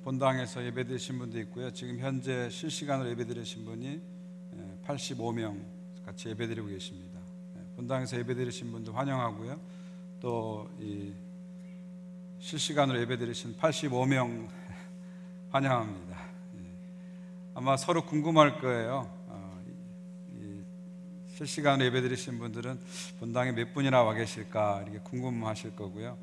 본당에서 예배드리신 분도 있고요. 지금 현재 실시간으로 예배드리신 분이 85명 같이 예배드리고 계십니다. 본당에서 예배드리신 분도 환영하고요. 또 이 실시간으로 예배드리신 85명 환영합니다. 아마 서로 궁금할 거예요. 실시간으로 예배드리신 분들은 본당에 몇 분이나 와 계실까 이렇게 궁금하실 거고요.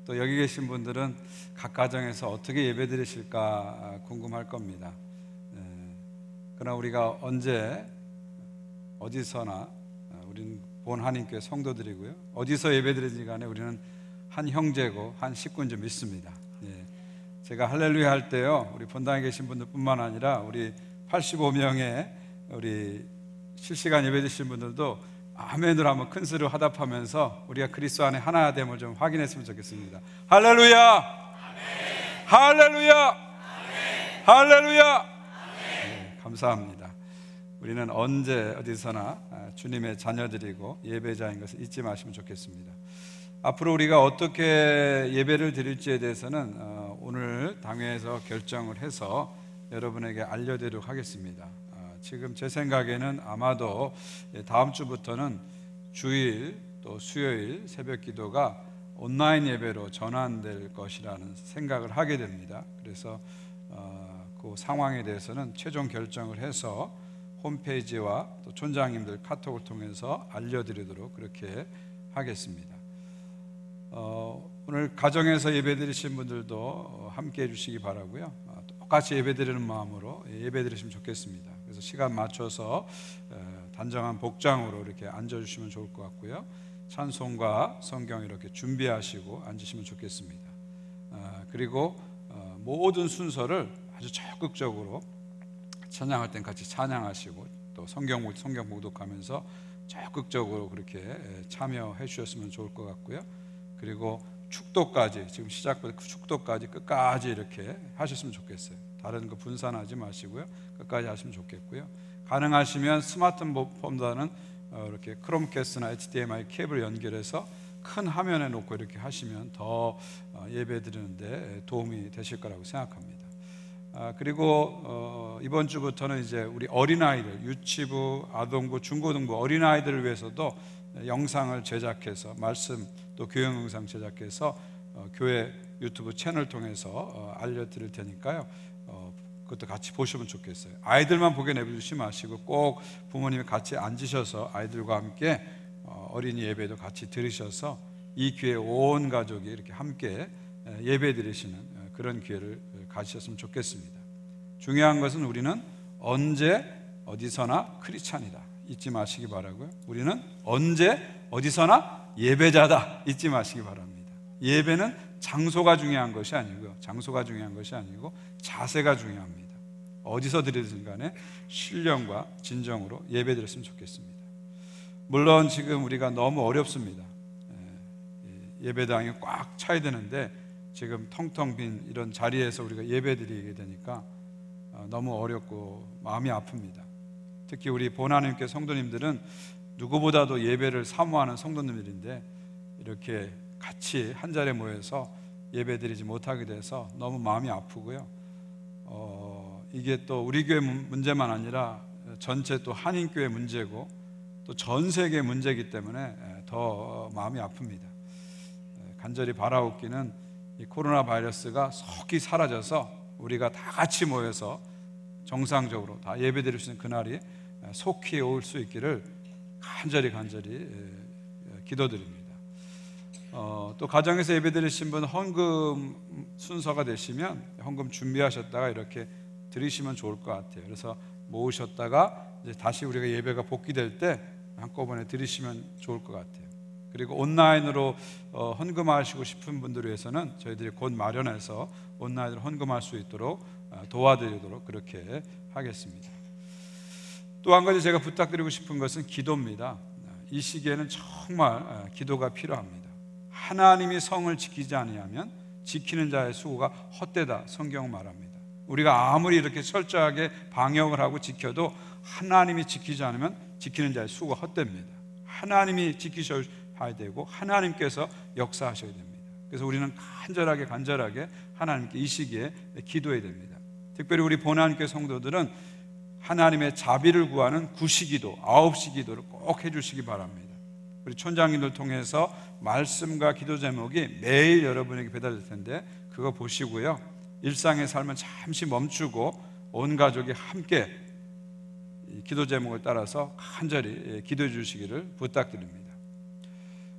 또 여기 계신 분들은 각 가정에서 어떻게 예배드리실까 궁금할 겁니다. 그러나 우리가 언제 어디서나 우리는 본 한인교회 성도들이고요. 어디서 예배드리든지 간에 우리는 한 형제고 한 식구인 줄 믿습니다. 제가 할렐루야 할 때요, 우리 본당에 계신 분들뿐만 아니라 우리 85명의 우리 실시간 예배드리신 분들도 아멘으로 한번 큰 소리로 화답하면서 우리가 그리스도 안에 하나됨을 좀 확인했으면 좋겠습니다. 할렐루야! 아멘. 할렐루야! 아멘. 할렐루야! 아멘. 감사합니다. 우리는 언제 어디서나 주님의 자녀들이고 예배자인 것을 잊지 마시면 좋겠습니다. 앞으로 우리가 어떻게 예배를 드릴지에 대해서는 오늘 당회에서 결정을 해서 여러분에게 알려드리도록 하겠습니다. 지금 제 생각에는 아마도 다음 주부터는 주일 또 수요일 새벽 기도가 온라인 예배로 전환될 것이라는 생각을 하게 됩니다. 그래서 그 상황에 대해서는 최종 결정을 해서 홈페이지와 또 촌장님들 카톡을 통해서 알려드리도록 그렇게 하겠습니다. 오늘 가정에서 예배드리신 분들도 함께 해주시기 바라고요. 똑같이 예배드리는 마음으로 예배드리시면 좋겠습니다. 그래서 시간 맞춰서 단정한 복장으로 이렇게 앉아주시면 좋을 것 같고요. 찬송과 성경 이렇게 준비하시고 앉으시면 좋겠습니다. 그리고 모든 순서를 아주 적극적으로 찬양할 땐 같이 찬양하시고 또 성경 봉독하면서 적극적으로 그렇게 참여해 주셨으면 좋을 것 같고요. 그리고 축도까지 지금 시작부터 축도까지 끝까지 이렇게 하셨으면 좋겠어요. 다른 거 분산하지 마시고요. 끝까지 하시면 좋겠고요. 가능하시면 스마트폰보다는 이렇게 크롬캐스트나 HDMI 케이블 연결해서 큰 화면에 놓고 이렇게 하시면 더 예배 드리는데 도움이 되실 거라고 생각합니다. 그리고 이번 주부터는 이제 우리 어린아이들, 유치부, 아동부, 중고등부 어린아이들을 위해서도 영상을 제작해서 말씀 또 교양 영상 제작해서 교회 유튜브 채널 통해서 알려드릴 테니까요. 그것도 같이 보시면 좋겠어요. 아이들만 보게 내버리지 마시고 꼭 부모님이 같이 앉으셔서 아이들과 함께 어린이 예배도 같이 들으셔서 이 기회에 온 가족이 이렇게 함께 예배 드리시는 그런 기회를 가지셨으면 좋겠습니다. 중요한 것은 우리는 언제 어디서나 크리스찬이다 잊지 마시기 바라고요. 우리는 언제 어디서나 예배자다 잊지 마시기 바랍니다. 예배는 장소가 중요한 것이 아니고요. 장소가 중요한 것이 아니고 자세가 중요합니다. 어디서 드리든 간에 신령과 진정으로 예배 드렸으면 좋겠습니다. 물론 지금 우리가 너무 어렵습니다. 예배당이 꽉 차야 되는데 지금 텅텅 빈 이런 자리에서 우리가 예배 드리게 되니까 너무 어렵고 마음이 아픕니다. 특히 우리 본하나님께 성도님들은 누구보다도 예배를 사모하는 성도님들인데 이렇게 같이 한 자리에 모여서 예배 드리지 못하게 돼서 너무 마음이 아프고요. 이게 또 우리 교회 문제만 아니라 전체 또 한인교회 문제고 또 전 세계 문제이기 때문에 더 마음이 아픕니다. 간절히 바라옵기는 이 코로나 바이러스가 속히 사라져서 우리가 다 같이 모여서 정상적으로 다 예배 드릴 수 있는 그날이 속히 올 수 있기를 간절히 기도드립니다. 또 가정에서 예배 드리신 분 헌금 순서가 되시면 헌금 준비하셨다가 이렇게 드리시면 좋을 것 같아요. 그래서 모으셨다가 이제 다시 우리가 예배가 복귀될 때 한꺼번에 드리시면 좋을 것 같아요. 그리고 온라인으로 헌금하시고 싶은 분들을 위해서는 저희들이 곧 마련해서 온라인으로 헌금할 수 있도록 도와드리도록 그렇게 하겠습니다. 또 한 가지 제가 부탁드리고 싶은 것은 기도입니다. 이 시기에는 정말 기도가 필요합니다. 하나님이 성을 지키지 아니하면 지키는 자의 수고가 헛되다 성경은 말합니다. 우리가 아무리 이렇게 철저하게 방역을 하고 지켜도 하나님이 지키지 않으면 지키는 자의 수고가 헛됩니다. 하나님이 지키셔야 되고 하나님께서 역사하셔야 됩니다. 그래서 우리는 간절하게 하나님께 이 시기에 기도해야 됩니다. 특별히 우리 본안교회 성도들은 하나님의 자비를 구하는 9시기도, 9시 기도를 꼭 해주시기 바랍니다. 우리 촌장님들 통해서 말씀과 기도 제목이 매일 여러분에게 배달될 텐데 그거 보시고요, 일상의 삶은 잠시 멈추고 온 가족이 함께 기도 제목을 따라서 간절히 기도해 주시기를 부탁드립니다.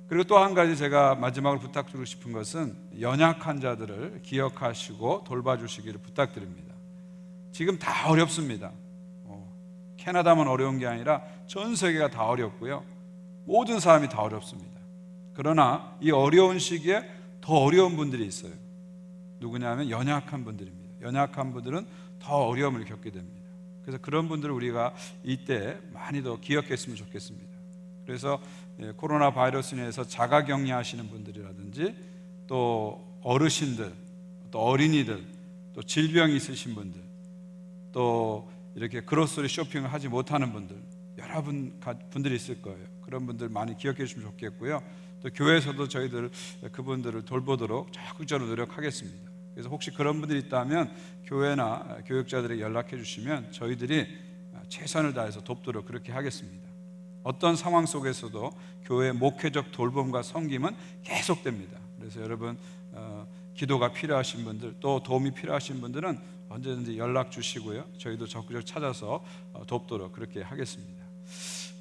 그리고 또 한 가지 제가 마지막으로 부탁드리고 싶은 것은 연약한 자들을 기억하시고 돌봐주시기를 부탁드립니다. 지금 다 어렵습니다. 캐나다만 어려운 게 아니라 전 세계가 다 어렵고요, 모든 사람이 다 어렵습니다. 그러나 이 어려운 시기에 더 어려운 분들이 있어요. 누구냐면 연약한 분들입니다. 연약한 분들은 더 어려움을 겪게 됩니다. 그래서 그런 분들을 우리가 이때 많이 더 기억했으면 좋겠습니다. 그래서 코로나 바이러스로 인해서 자가격리하시는 분들이라든지 또 어르신들, 또 어린이들, 또 질병이 있으신 분들, 또 이렇게 그로서리 쇼핑을 하지 못하는 분들, 여러 분들이 있을 거예요. 그런 분들 많이 기억해 주시면 좋겠고요. 또 교회에서도 저희들 그분들을 돌보도록 적극적으로 노력하겠습니다. 그래서 혹시 그런 분들이 있다면 교회나 교육자들에게 연락해 주시면 저희들이 최선을 다해서 돕도록 그렇게 하겠습니다. 어떤 상황 속에서도 교회의 목회적 돌봄과 섬김은 계속됩니다. 그래서 여러분 기도가 필요하신 분들, 또 도움이 필요하신 분들은 언제든지 연락 주시고요, 저희도 적극적으로 찾아서 돕도록 그렇게 하겠습니다.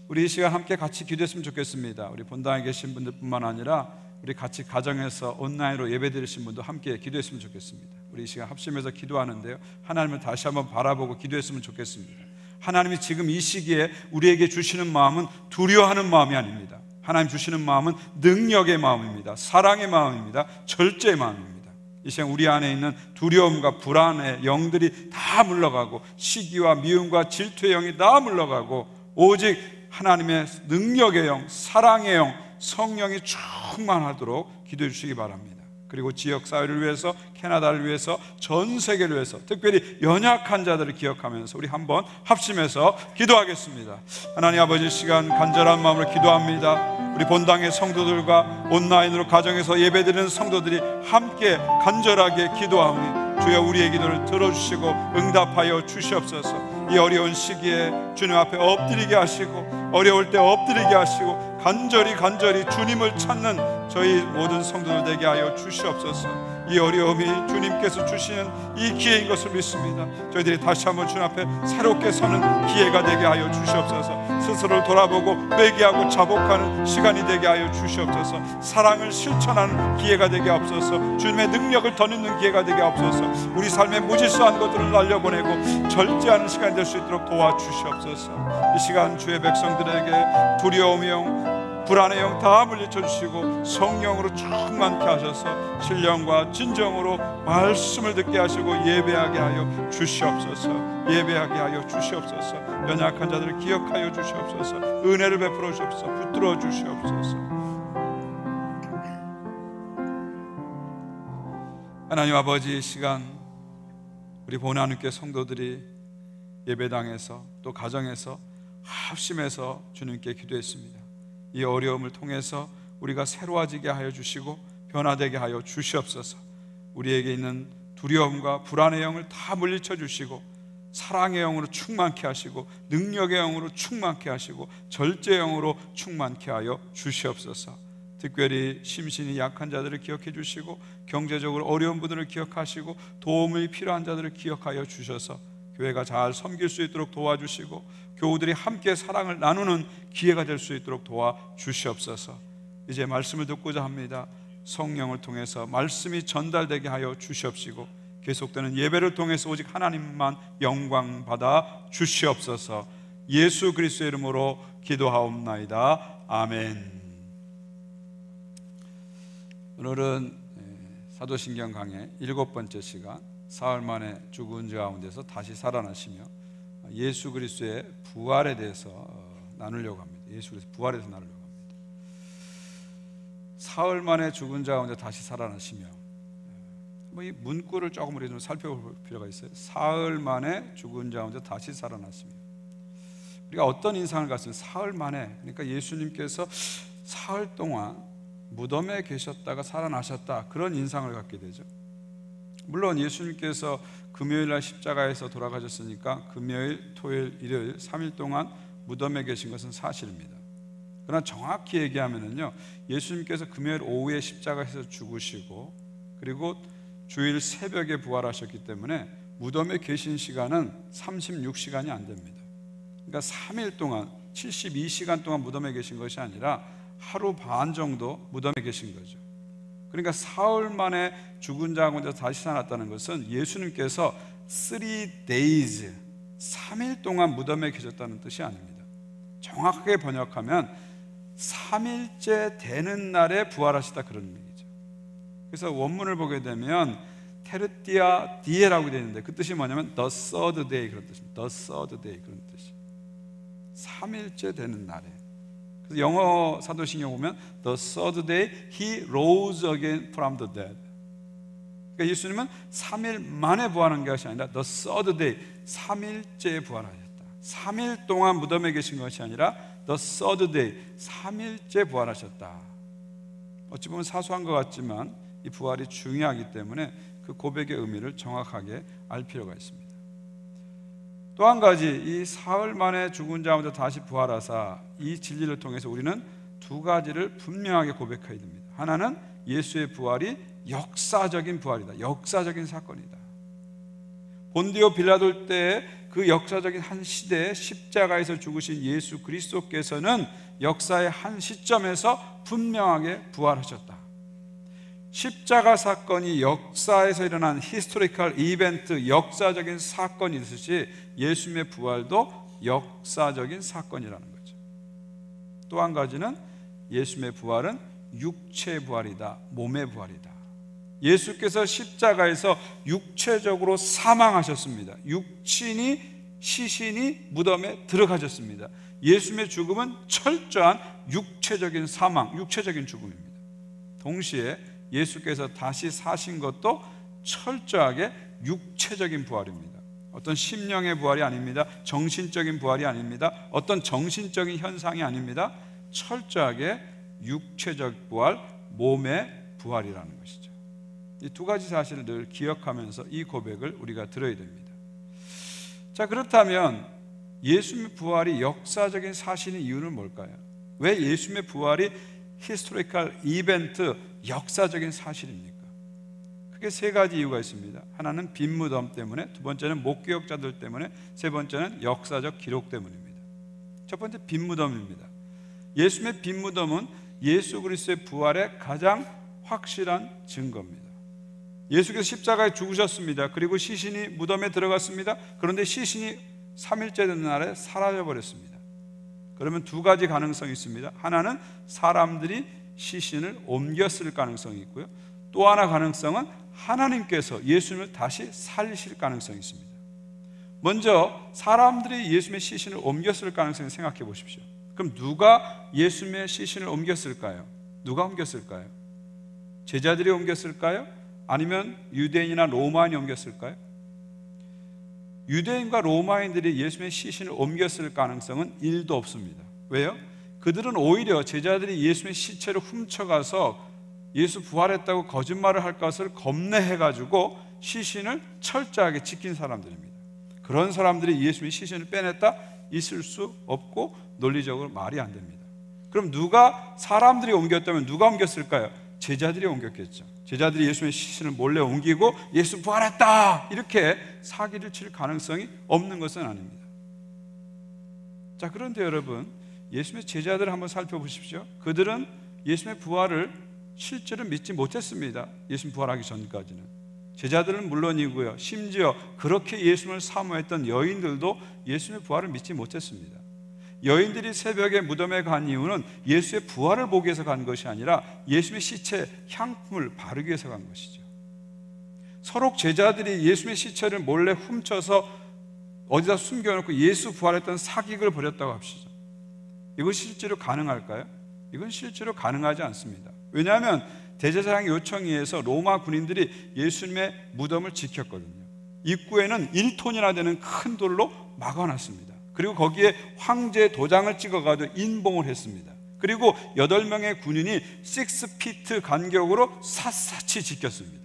우리 이 시간 함께 같이 기도했으면 좋겠습니다. 우리 본당에 계신 분들뿐만 아니라 우리 같이 가정에서 온라인으로 예배드리신 분도 함께 기도했으면 좋겠습니다. 우리 이 시간 합심해서 기도하는데요, 하나님을 다시 한번 바라보고 기도했으면 좋겠습니다. 하나님이 지금 이 시기에 우리에게 주시는 마음은 두려워하는 마음이 아닙니다. 하나님 주시는 마음은 능력의 마음입니다. 사랑의 마음입니다. 절제의 마음입니다. 이 시간 우리 안에 있는 두려움과 불안의 영들이 다 물러가고, 시기와 미움과 질투의 영이 다 물러가고, 오직 하나님의 능력의 영, 사랑의 영, 성령이 충만하도록 기도해 주시기 바랍니다. 그리고 지역사회를 위해서, 캐나다를 위해서, 전 세계를 위해서, 특별히 연약한 자들을 기억하면서 우리 한번 합심해서 기도하겠습니다. 하나님 아버지, 시간 간절한 마음으로 기도합니다. 우리 본당의 성도들과 온라인으로 가정에서 예배드리는 성도들이 함께 간절하게 기도하오니 주여 우리의 기도를 들어주시고 응답하여 주시옵소서. 이 어려운 시기에 주님 앞에 엎드리게 하시고, 어려울 때 엎드리게 하시고, 간절히 주님을 찾는 저희 모든 성도들 되게 하여 주시옵소서. 이 어려움이 주님께서 주시는 이 기회인 것을 믿습니다. 저희들이 다시 한번 주님 앞에 새롭게 서는 기회가 되게 하여 주시옵소서. 스스로를 돌아보고 회개하고 자복하는 시간이 되게 하여 주시옵소서. 사랑을 실천하는 기회가 되게 하옵소서. 주님의 능력을 덧입는 기회가 되게 하옵소서. 우리 삶의 무질서한 것들을 날려보내고 절제하는 시간이 될 수 있도록 도와주시옵소서. 이 시간 주의 백성들에게 두려움의 영, 불안의 영 다 물리쳐 주시고 성령으로 충만케 하셔서 신령과 진정으로 말씀을 듣게 하시고 예배하게 하여 주시옵소서. 예배하게 하여 주시옵소서. 연약한 자들을 기억하여 주시옵소서. 은혜를 베풀어 주시옵소서. 붙들어 주시옵소서. 하나님 아버지, 이 시간 우리 본하나님께 성도들이 예배당에서 또 가정에서 합심해서 주님께 기도했습니다. 이 어려움을 통해서 우리가 새로워지게 하여 주시고 변화되게 하여 주시옵소서. 우리에게 있는 두려움과 불안의 영을 다 물리쳐 주시고 사랑의 영으로 충만케 하시고 능력의 영으로 충만케 하시고 절제의 영으로 충만케 하여 주시옵소서. 특별히 심신이 약한 자들을 기억해 주시고 경제적으로 어려운 분들을 기억하시고 도움이 필요한 자들을 기억하여 주셔서 교회가 잘 섬길 수 있도록 도와주시고 교우들이 함께 사랑을 나누는 기회가 될 수 있도록 도와주시옵소서. 이제 말씀을 듣고자 합니다. 성령을 통해서 말씀이 전달되게 하여 주시옵시고 계속되는 예배를 통해서 오직 하나님만 영광 받아 주시옵소서. 예수 그리스도의 이름으로 기도하옵나이다. 아멘. 오늘은 사도신경 강의 7번째 시간, 사흘 만에 죽은 자 가운데서 다시 살아나시며 예수 그리스도의 부활에 대해서 나누려고 합니다. 예수 그리스도의 부활에 대해서 나누려고 합니다. 사흘 만에 죽은 자 가운데 다시 살아나시며, 이 문구를 조금 우리 좀 살펴볼 필요가 있어요. 사흘 만에 죽은 자 가운데 다시 살아나시며, 우리가 어떤 인상을 갖습니까? 사흘 만에, 그러니까 예수님께서 사흘 동안 무덤에 계셨다가 살아나셨다, 그런 인상을 갖게 되죠. 물론 예수님께서 금요일 날 십자가에서 돌아가셨으니까 금요일, 토요일, 일요일 3일 동안 무덤에 계신 것은 사실입니다. 그러나 정확히 얘기하면요, 예수님께서 금요일 오후에 십자가에서 죽으시고 그리고 주일 새벽에 부활하셨기 때문에 무덤에 계신 시간은 36시간이 안 됩니다. 그러니까 3일 동안 72시간 동안 무덤에 계신 것이 아니라 하루 반 정도 무덤에 계신 거죠. 그러니까 사흘 만에 죽은 자 가운데서 다시 살아났다는 것은 예수님께서 3 days, 3일 동안 무덤에 계셨다는 뜻이 아닙니다. 정확하게 번역하면 3일째 되는 날에 부활하시다, 그런 얘기죠. 그래서 원문을 보게 되면 테르티아 디에라고 되어 있는데 그 뜻이 뭐냐면 the third day, 그런 뜻입니다. the third day, 그런 뜻이 3일째 되는 날에. 그래서 영어 사도신경 보면 the third day he rose again from the dead. 그러니까 예수님은 3일 만에 부활한 것이 아니라 the third day, 3일째에 부활하셨다. 3일 동안 무덤에 계신 것이 아니라 the third day, 3일째 부활하셨다. 어찌 보면 사소한 것 같지만 이 부활이 중요하기 때문에 그 고백의 의미를 정확하게 알 필요가 있습니다. 또 한 가지, 이 사흘 만에 죽은 자 가운데 다시 부활하사 이 진리를 통해서 우리는 두 가지를 분명하게 고백해야 됩니다. 하나는 예수의 부활이 역사적인 부활이다, 역사적인 사건이다. 본디오 빌라도 때의 그 역사적인 한 시대에 십자가에서 죽으신 예수 그리스도께서는 역사의 한 시점에서 분명하게 부활하셨다. 십자가 사건이 역사에서 일어난 히스토리컬 이벤트, 역사적인 사건이듯이 예수님의 부활도 역사적인 사건이라는 거죠. 또 한 가지는 예수님의 부활은 육체의 부활이다, 몸의 부활이다. 예수께서 십자가에서 육체적으로 사망하셨습니다. 육신이, 시신이 무덤에 들어가셨습니다. 예수님의 죽음은 철저한 육체적인 사망, 육체적인 죽음입니다. 동시에 예수께서 다시 사신 것도 철저하게 육체적인 부활입니다. 어떤 심령의 부활이 아닙니다. 정신적인 부활이 아닙니다. 어떤 정신적인 현상이 아닙니다. 철저하게 육체적 부활, 몸의 부활이라는 것이죠. 이 두 가지 사실을 늘 기억하면서 이 고백을 우리가 들어야 됩니다. 자, 그렇다면 예수님의 부활이 역사적인 사실인 이유는 뭘까요? 왜 예수님의 부활이 히스토리컬 이벤트, 역사적인 사실입니까? 크게 세 가지 이유가 있습니다. 하나는 빈 무덤 때문에, 두 번째는 목격자들 때문에, 세 번째는 역사적 기록 때문입니다. 첫 번째, 빈 무덤입니다. 예수님의 빈 무덤은 예수 그리스도의 부활의 가장 확실한 증거입니다. 예수께서 십자가에 죽으셨습니다. 그리고 시신이 무덤에 들어갔습니다. 그런데 시신이 3일째 되는 날에 사라져버렸습니다. 그러면 두 가지 가능성이 있습니다. 하나는 사람들이 시신을 옮겼을 가능성이 있고요, 또 하나 가능성은 하나님께서 예수님을 다시 살리실 가능성이 있습니다. 먼저 사람들이 예수님의 시신을 옮겼을 가능성을 생각해 보십시오. 그럼 누가 예수님의 시신을 옮겼을까요? 누가 옮겼을까요? 제자들이 옮겼을까요? 아니면 유대인이나 로마인이 옮겼을까요? 유대인과 로마인들이 예수님의 시신을 옮겼을 가능성은 1도 없습니다. 왜요? 그들은 오히려 제자들이 예수님의 시체를 훔쳐가서 예수 부활했다고 거짓말을 할 것을 겁내해가지고 시신을 철저하게 지킨 사람들입니다. 그런 사람들이 예수님의 시신을 빼냈다? 있을 수 없고 논리적으로 말이 안 됩니다. 그럼 누가, 사람들이 옮겼다면 누가 옮겼을까요? 제자들이 옮겼겠죠. 제자들이 예수님의 시신을 몰래 옮기고 예수 부활했다 이렇게 사기를 칠 가능성이 없는 것은 아닙니다. 자, 그런데 여러분, 예수님의 제자들을 한번 살펴보십시오. 그들은 예수님의 부활을 실제로 믿지 못했습니다. 예수님 부활하기 전까지는. 제자들은 물론이고요, 심지어 그렇게 예수님을 사모했던 여인들도 예수님의 부활을 믿지 못했습니다. 여인들이 새벽에 무덤에 간 이유는 예수의 부활을 보기 위해서 간 것이 아니라 예수님의 시체에 향품을 바르기 위해서 간 것이죠. 서로 제자들이 예수님의 시체를 몰래 훔쳐서 어디다 숨겨놓고 예수 부활했던 사기극을 벌였다고 합시다. 이건 실제로 가능할까요? 이건 실제로 가능하지 않습니다. 왜냐하면 대제사장의 요청에 의해서 로마 군인들이 예수님의 무덤을 지켰거든요. 입구에는 1톤이나 되는 큰 돌로 막아놨습니다. 그리고 거기에 황제의 도장을 찍어가지고 인봉을 했습니다. 그리고 8명의 군인이 6피트 간격으로 샅샅이 지켰습니다.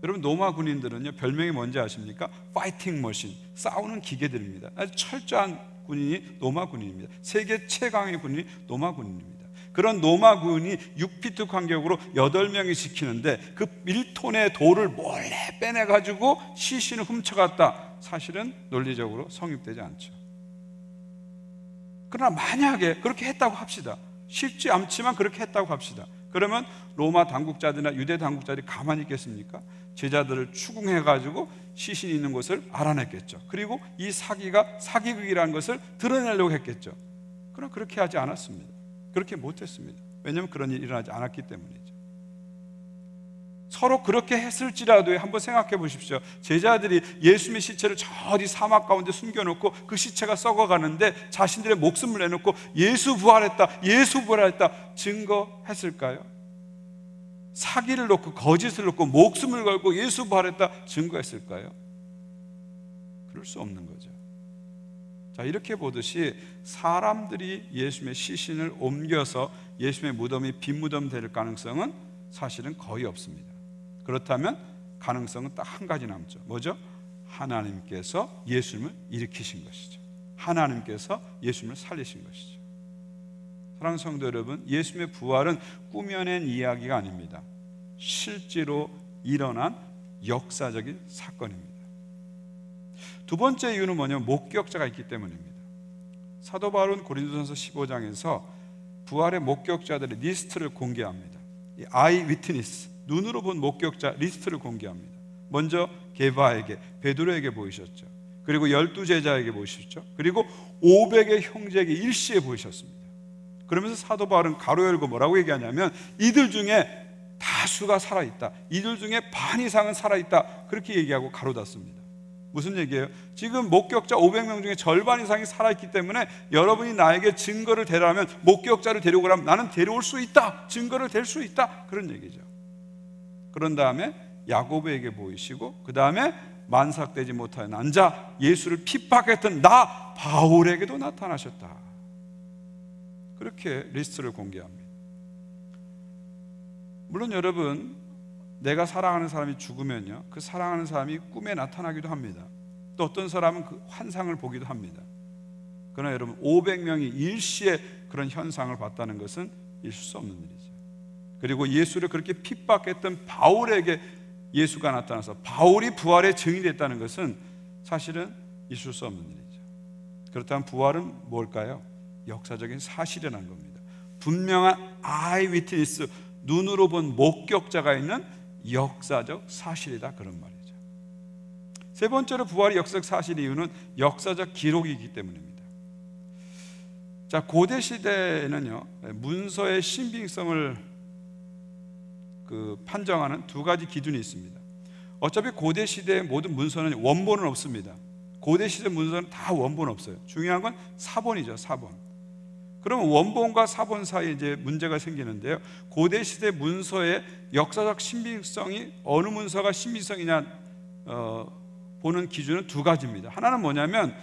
여러분, 로마 군인들은요, 별명이 뭔지 아십니까? 파이팅 머신, 싸우는 기계들입니다. 아주 철저한 군인이 로마 군인입니다. 세계 최강의 군인이 로마 군인입니다. 그런 로마 군이 6피트 간격으로 8명이 지키는데 그 1톤의 돌을 몰래 빼내가지고 시신을 훔쳐갔다. 사실은 논리적으로 성립되지 않죠. 그러나 만약에 그렇게 했다고 합시다. 쉽지 않지만 그렇게 했다고 합시다. 그러면 로마 당국자들이나 유대 당국자들이 가만히 있겠습니까? 제자들을 추궁해가지고 시신이 있는 곳을 알아냈겠죠. 그리고 이 사기가 사기극이라는 것을 드러내려고 했겠죠. 그러나 그렇게 하지 않았습니다. 그렇게 못했습니다. 왜냐하면 그런 일이 일어나지 않았기 때문이죠. 서로 그렇게 했을지라도 한번 생각해 보십시오. 제자들이 예수님의 시체를 저리 사막 가운데 숨겨놓고 그 시체가 썩어가는데 자신들의 목숨을 내놓고 예수 부활했다, 예수 부활했다 증거했을까요? 사기를 놓고 거짓을 놓고 목숨을 걸고 예수 부활했다 증거했을까요? 그럴 수 없는 거죠. 자, 이렇게 보듯이 사람들이 예수님의 시신을 옮겨서 예수님의 무덤이 빈 무덤 될 가능성은 사실은 거의 없습니다. 그렇다면 가능성은 딱 한 가지 남죠. 뭐죠? 하나님께서 예수님을 일으키신 것이죠. 하나님께서 예수님을 살리신 것이죠. 사랑하는 성도 여러분, 예수님의 부활은 꾸며낸 이야기가 아닙니다. 실제로 일어난 역사적인 사건입니다. 두 번째 이유는 뭐냐면 목격자가 있기 때문입니다. 사도 바울은 고린도전서 15장에서 부활의 목격자들의 리스트를 공개합니다. 이 아이 위트니스, 눈으로 본 목격자 리스트를 공개합니다. 먼저 게바에게, 베드로에게 보이셨죠. 그리고 12제자에게 보이셨죠. 그리고 500의 형제에게 일시에 보이셨습니다. 그러면서 사도 바울은 가로 열고 뭐라고 얘기하냐면 이들 중에 다수가 살아있다, 이들 중에 반 이상은 살아있다, 그렇게 얘기하고 가로 닫습니다. 무슨 얘기예요? 지금 목격자 500명 중에 절반 이상이 살아있기 때문에 여러분이 나에게 증거를 대라면, 목격자를 데려오라면 나는 데려올 수 있다, 증거를 댈 수 있다, 그런 얘기죠. 그런 다음에 야고보에게 보이시고 그 다음에 만삭되지 못하여 앉아 예수를 핍박했던 나 바울에게도 나타나셨다. 그렇게 리스트를 공개합니다. 물론 여러분, 내가 사랑하는 사람이 죽으면요, 그 사랑하는 사람이 꿈에 나타나기도 합니다. 또 어떤 사람은 그 환상을 보기도 합니다. 그러나 여러분, 500명이 일시에 그런 현상을 봤다는 것은 있을 수 없는 일이죠. 그리고 예수를 그렇게 핍박했던 바울에게 예수가 나타나서 바울이 부활의 증인이 됐다는 것은 사실은 있을 수 없는 일이죠. 그렇다면 부활은 뭘까요? 역사적인 사실이라는 겁니다. 분명한 아이 위트니스, 눈으로 본 목격자가 있는 역사적 사실이다, 그런 말이죠. 세 번째로 부활이 역사적 사실의 이유는 역사적 기록이기 때문입니다. 자, 고대 시대에는요, 문서의 신빙성을 판정하는 두 가지 기준이 있습니다. 어차피 고대 시대의 모든 문서는 원본은 없습니다. 고대 시대 문서는 다 원본 없어요. 중요한 건 사본이죠, 사본. 그러면 원본과 사본 사이에 이제 문제가 생기는데요. 고대 시대 문서의 역사적 신빙성이 어느 문서가 신빙성이냐 보는 기준은 두 가지입니다. 하나는 뭐냐면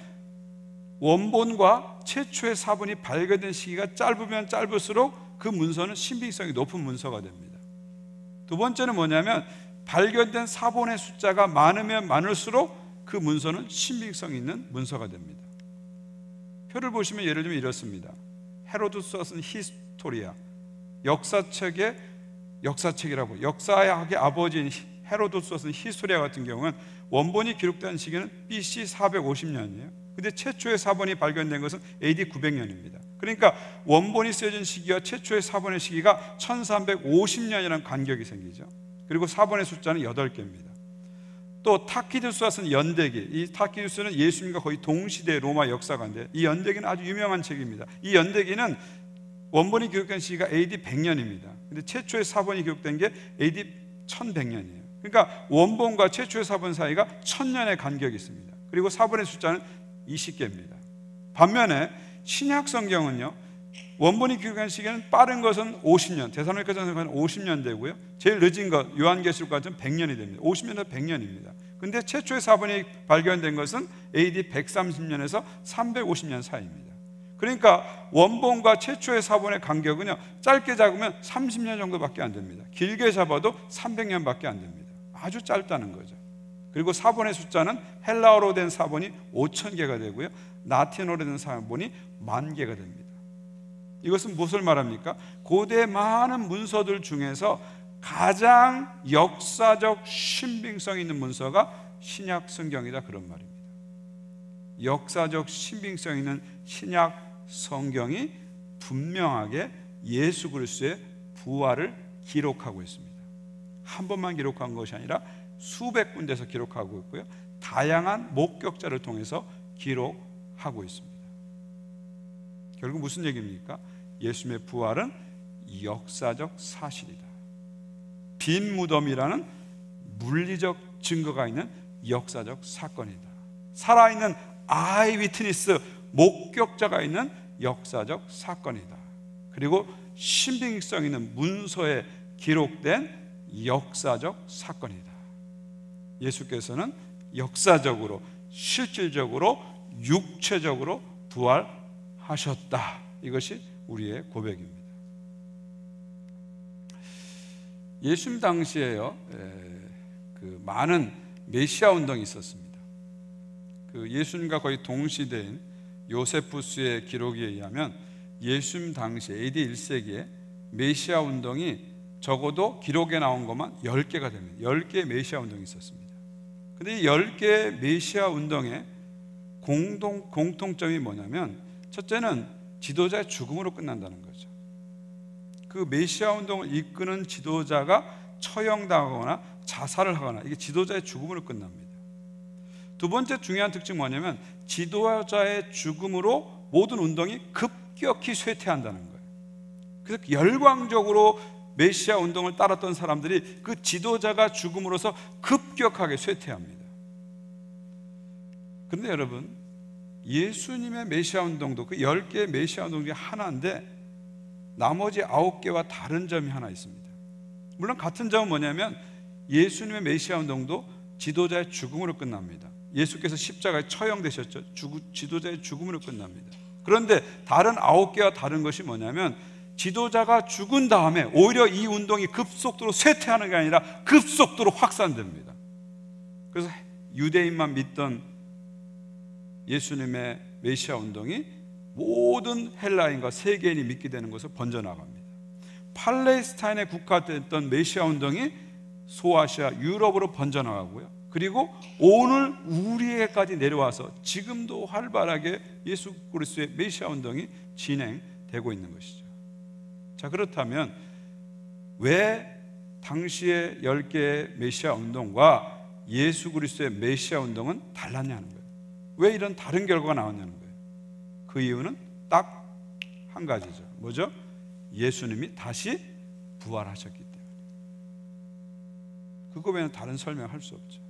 원본과 최초의 사본이 발견된 시기가 짧으면 짧을수록 그 문서는 신빙성이 높은 문서가 됩니다. 두 번째는 뭐냐면 발견된 사본의 숫자가 많으면 많을수록 그 문서는 신빙성 있는 문서가 됩니다. 표를 보시면 예를 들면 이렇습니다. 헤로도스가 쓴 히스토리아, 역사책이라고, 역사학의 아버지인 헤로도스가 쓴 히스토리아 같은 경우는 원본이 기록된 시기는 BC 450년이에요. 근데 최초의 사본이 발견된 것은 AD 900년입니다. 그러니까 원본이 쓰여진 시기와 최초의 사본의 시기가 1350년이라는 간격이 생기죠. 그리고 사본의 숫자는 8개입니다. 또 타키두스가 쓴 연대기, 이 타키두스는 예수님과 거의 동시대 로마 역사가인데 이 연대기는 아주 유명한 책입니다. 이 연대기는 원본이 기록된 시기가 AD 100년입니다. 근데 최초의 사본이 기록된 게 AD 1100년이에요. 그러니까 원본과 최초의 사본 사이가 1000년의 간격이 있습니다. 그리고 사본의 숫자는 20개입니다. 반면에 신약 성경은요, 원본이 기록된 시기는 빠른 것은 50년, 데살로니가전서는 50년 되고요, 제일 늦은 것 요한계시록까지는 100년이 됩니다. 50년에서 100년입니다. 근데 최초의 사본이 발견된 것은 AD 130년에서 350년 사이입니다. 그러니까 원본과 최초의 사본의 간격은요, 짧게 잡으면 30년 정도밖에 안 됩니다. 길게 잡아도 300년밖에 안 됩니다. 아주 짧다는 거죠. 그리고 사본의 숫자는 헬라어로 된 사본이 5,000개가 되고요, 라틴어로 된 사본이 10,000개가 됩니다. 이것은 무엇을 말합니까? 고대 많은 문서들 중에서 가장 역사적 신빙성 있는 문서가 신약 성경이다, 그런 말입니다. 역사적 신빙성 있는 신약 성경이 분명하게 예수 그리스도의 부활을 기록하고 있습니다. 한 번만 기록한 것이 아니라 수백 군데서 기록하고 있고요, 다양한 목격자를 통해서 기록하고 있습니다. 결국 무슨 얘기입니까? 예수님의 부활은 역사적 사실이다. 빈 무덤이라는 물리적 증거가 있는 역사적 사건이다. 살아있는 아이 위트니스, 목격자가 있는 역사적 사건이다. 그리고 신빙성 있는 문서에 기록된 역사적 사건이다. 예수께서는 역사적으로, 실질적으로, 육체적으로 부활하셨다. 이것이 우리의 고백입니다. 예수님 당시에요, 많은 메시아 운동이 있었습니다. 예수님과 거의 동시대인 요세푸스의 기록에 의하면 예수님 당시 AD 1세기에 메시아 운동이 적어도 기록에 나온 것만 10개가 됩니다. 10개의 메시아 운동이 있었습니다. 그런데 이 10개의 메시아 운동의 공통점이 뭐냐면, 첫째는 지도자의 죽음으로 끝난다는 거죠. 그 메시아 운동을 이끄는 지도자가 처형당하거나 자살을 하거나, 이게 지도자의 죽음으로 끝납니다. 두 번째 중요한 특징은 뭐냐면, 지도자의 죽음으로 모든 운동이 급격히 쇠퇴한다는 거예요. 그래서 열광적으로 메시아 운동을 따랐던 사람들이 그 지도자가 죽음으로써 급격하게 쇠퇴합니다. 그런데 여러분, 예수님의 메시아 운동도 그 10개의 메시아 운동 중에 하나인데 나머지 9개와 다른 점이 하나 있습니다. 물론 같은 점은 뭐냐면, 예수님의 메시아 운동도 지도자의 죽음으로 끝납니다. 예수께서 십자가에 처형되셨죠. 지도자의 죽음으로 끝납니다. 그런데 다른 9개와 다른 것이 뭐냐면, 지도자가 죽은 다음에 오히려 이 운동이 급속도로 쇠퇴하는 게 아니라 급속도로 확산됩니다. 그래서 유대인만 믿던 예수님의 메시아 운동이 모든 헬라인과 세계인이 믿게 되는 것을 번져나갑니다. 팔레스타인에 국화됐던 메시아 운동이 소아시아, 유럽으로 번져나가고요, 그리고 오늘 우리에게까지 내려와서 지금도 활발하게 예수 그리스도의 메시아 운동이 진행되고 있는 것이죠. 자, 그렇다면 왜 당시의 10개의 메시아 운동과 예수 그리스도의 메시아 운동은 달랐냐는 거예요. 왜 이런 다른 결과가 나왔냐는 거예요. 그 이유는 딱 한 가지죠. 뭐죠? 예수님이 다시 부활하셨기 때문에. 그거 외에는 다른 설명을 할 수 없죠.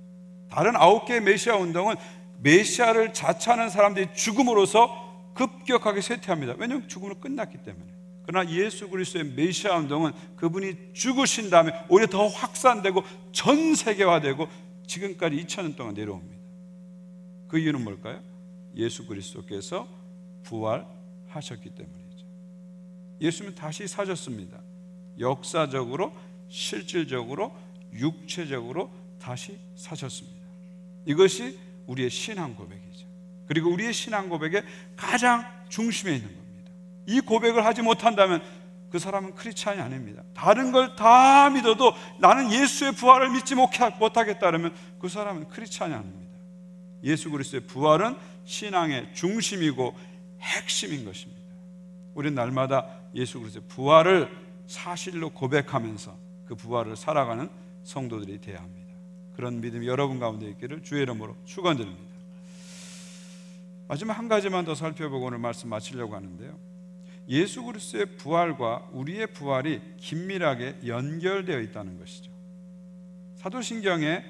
다른 9개의 메시아 운동은 메시아를 자처하는 사람들이 죽음으로써 급격하게 쇠퇴합니다. 왜냐하면 죽음으로 끝났기 때문에. 그러나 예수 그리스도의 메시아 운동은 그분이 죽으신 다음에 오히려 더 확산되고 전 세계화되고 지금까지 2000년 동안 내려옵니다. 그 이유는 뭘까요? 예수 그리스도께서 부활하셨기 때문이죠. 예수님은 다시 사셨습니다. 역사적으로, 실질적으로, 육체적으로 다시 사셨습니다. 이것이 우리의 신앙 고백이죠. 그리고 우리의 신앙 고백의 가장 중심에 있는 겁니다. 이 고백을 하지 못한다면 그 사람은 크리스찬이 아닙니다. 다른 걸 다 믿어도 나는 예수의 부활을 믿지 못하겠다 그러면 그 사람은 크리스찬이 아닙니다. 예수 그리스도의 부활은 신앙의 중심이고 핵심인 것입니다. 우리는 날마다 예수 그리스도의 부활을 사실로 고백하면서 그 부활을 살아가는 성도들이 되어야 합니다. 그런 믿음이 여러분 가운데 있기를 주의 이름으로 축원드립니다. 마지막 한 가지만 더 살펴보고 오늘 말씀 마치려고 하는데요, 예수 그리스도의 부활과 우리의 부활이 긴밀하게 연결되어 있다는 것이죠. 사도신경에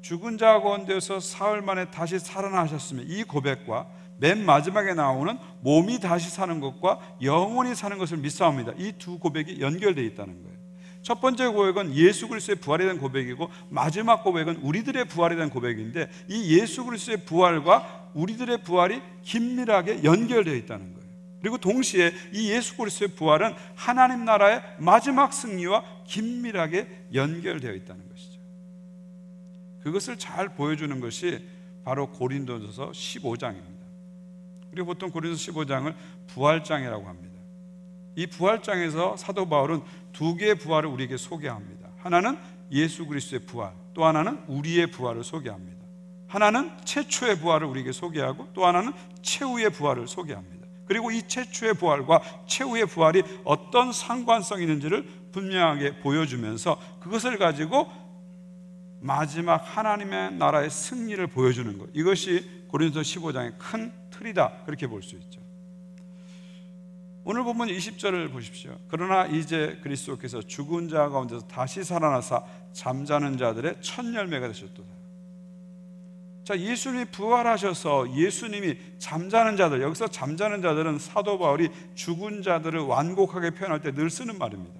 죽은 자 가운데서 사흘 만에 다시 살아나셨으면, 이 고백과 맨 마지막에 나오는 몸이 다시 사는 것과 영원히 사는 것을 믿사옵니다, 이 두 고백이 연결되어 있다는 거예요. 첫 번째 고백은 예수 그리스도의 부활에 대한 고백이고, 마지막 고백은 우리들의 부활에 대한 고백인데, 이 예수 그리스도의 부활과 우리들의 부활이 긴밀하게 연결되어 있다는 거예요. 그리고 동시에 이 예수 그리스도의 부활은 하나님 나라의 마지막 승리와 긴밀하게 연결되어 있다는 것이죠. 그것을 잘 보여주는 것이 바로 고린도전서 15장입니다. 그리고 보통 고린도전서 15장을 부활장이라고 합니다. 이 부활장에서 사도 바울은 두 개의 부활을 우리에게 소개합니다. 하나는 예수 그리스도의 부활, 또 하나는 우리의 부활을 소개합니다. 하나는 최초의 부활을 우리에게 소개하고, 또 하나는 최후의 부활을 소개합니다. 그리고 이 최초의 부활과 최후의 부활이 어떤 상관성이 있는지를 분명하게 보여주면서 그것을 가지고 마지막 하나님의 나라의 승리를 보여주는 것, 이것이 고린도서 15장의 큰 틀이다, 그렇게 볼 수 있죠. 오늘 본문 20절을 보십시오. 그러나 이제 그리스도께서 죽은 자 가운데서 다시 살아나사 잠자는 자들의 첫 열매가 되셨도다. 자, 예수님이 부활하셔서 예수님이 잠자는 자들, 여기서 잠자는 자들은 사도 바울이 죽은 자들을 완곡하게 표현할 때 늘 쓰는 말입니다.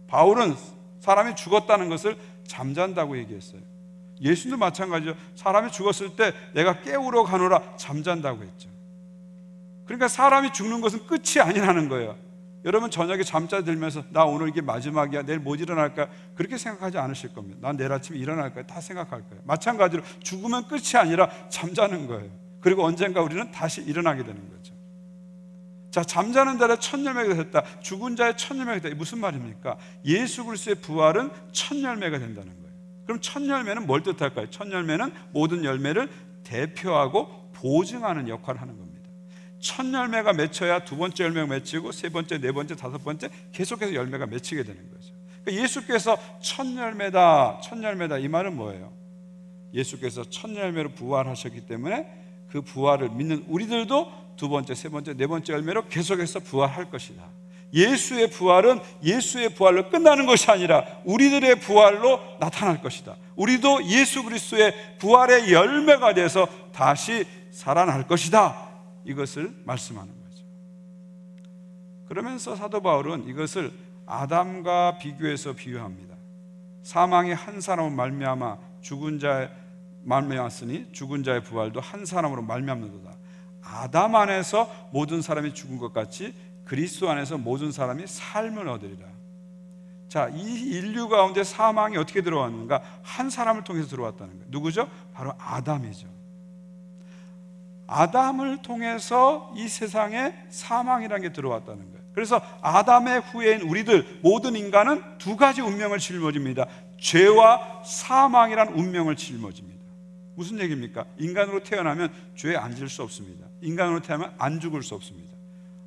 바울은 사람이 죽었다는 것을 잠잔다고 얘기했어요. 예수님도 마찬가지죠. 사람이 죽었을 때 내가 깨우러 가노라 잠잔다고 했죠. 그러니까 사람이 죽는 것은 끝이 아니라는 거예요. 여러분 저녁에 잠자 들면서 나 오늘 이게 마지막이야, 내일 못 일어날까, 그렇게 생각하지 않으실 겁니다. 난 내일 아침에 일어날 거야, 다 생각할 거예요. 마찬가지로 죽으면 끝이 아니라 잠자는 거예요. 그리고 언젠가 우리는 다시 일어나게 되는 거죠. 자, 잠자는 자의 첫 열매가 됐다, 죽은 자의 첫 열매가 됐다, 무슨 말입니까? 예수 그리스도의 부활은 첫 열매가 된다는 거예요. 그럼 첫 열매는 뭘 뜻할까요? 첫 열매는 모든 열매를 대표하고 보증하는 역할을 하는 겁니다. 첫 열매가 맺혀야 두 번째 열매가 맺히고 세 번째, 네 번째, 다섯 번째 계속해서 열매가 맺히게 되는 거죠. 그러니까 예수께서 첫 열매다, 첫 열매다, 이 말은 뭐예요? 예수께서 첫 열매로 부활하셨기 때문에 그 부활을 믿는 우리들도 두 번째, 세 번째, 네 번째 열매로 계속해서 부활할 것이다. 예수의 부활은 예수의 부활로 끝나는 것이 아니라 우리들의 부활로 나타날 것이다. 우리도 예수 그리스도의 부활의 열매가 돼서 다시 살아날 것이다, 이것을 말씀하는 거죠. 그러면서 사도 바울은 이것을 아담과 비교해서 비유합니다. 사망이 한 사람으로 말미암아 죽은 자의 말미암았으니 죽은 자의 부활도 한 사람으로 말미암는도다. 아담 안에서 모든 사람이 죽은 것 같이 그리스도 안에서 모든 사람이 삶을 얻으리라. 자, 이 인류 가운데 사망이 어떻게 들어왔는가? 한 사람을 통해서 들어왔다는 거예요. 누구죠? 바로 아담이죠. 아담을 통해서 이 세상에 사망이라는 게 들어왔다는 거예요. 그래서 아담의 후예인 우리들 모든 인간은 두 가지 운명을 짊어집니다. 죄와 사망이라는 운명을 짊어집니다. 무슨 얘기입니까? 인간으로 태어나면 죄에 안 질 수 없습니다. 인간으로 태어나면 안 죽을 수 없습니다.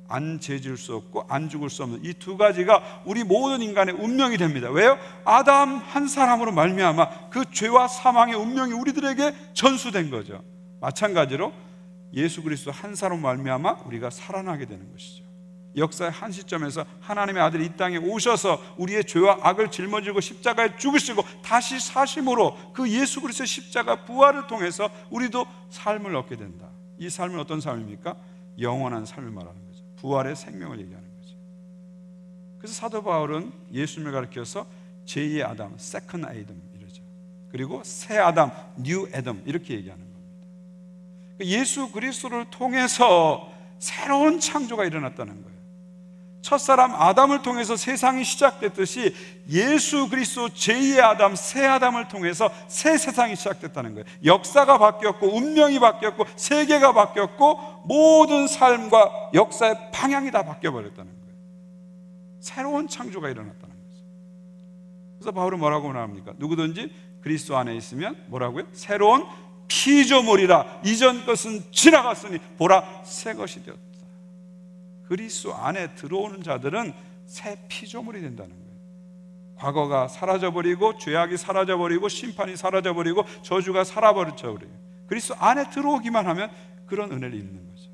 안 죄질 수 없고 안 죽을 수 없는 이 두 가지가 우리 모든 인간의 운명이 됩니다. 왜요? 아담 한 사람으로 말미암아 그 죄와 사망의 운명이 우리들에게 전수된 거죠. 마찬가지로 예수 그리스도 한 사람으로 말미암아 우리가 살아나게 되는 것이죠. 역사의 한 시점에서 하나님의 아들이 이 땅에 오셔서 우리의 죄와 악을 짊어지고 십자가에 죽으시고 다시 사심으로 그 예수 그리스도의 십자가 부활을 통해서 우리도 삶을 얻게 된다. 이 삶은 어떤 삶입니까? 영원한 삶을 말하는 거죠. 부활의 생명을 얘기하는 거죠. 그래서 사도 바울은 예수님을 가리켜서 제2의 아담, 세컨드 아담 이러죠. 그리고 새 아담, 뉴 애덤 이렇게 얘기하는 겁니다. 예수 그리스도를 통해서 새로운 창조가 일어났다는 거예요. 첫사람 아담을 통해서 세상이 시작됐듯이 예수 그리스도 제2의 아담, 새 아담을 통해서 새 세상이 시작됐다는 거예요. 역사가 바뀌었고 운명이 바뀌었고 세계가 바뀌었고 모든 삶과 역사의 방향이 다 바뀌어버렸다는 거예요. 새로운 창조가 일어났다는 거죠. 그래서 바울은 뭐라고 말합니까? 누구든지 그리스도 안에 있으면 뭐라고요? 새로운 피조물이라, 이전 것은 지나갔으니 보라 새 것이 되었다. 그리스도 안에 들어오는 자들은 새 피조물이 된다는 거예요. 과거가 사라져버리고 죄악이 사라져버리고 심판이 사라져버리고 저주가 사라져버리고 그리스도 안에 들어오기만 하면 그런 은혜를 입는 거죠.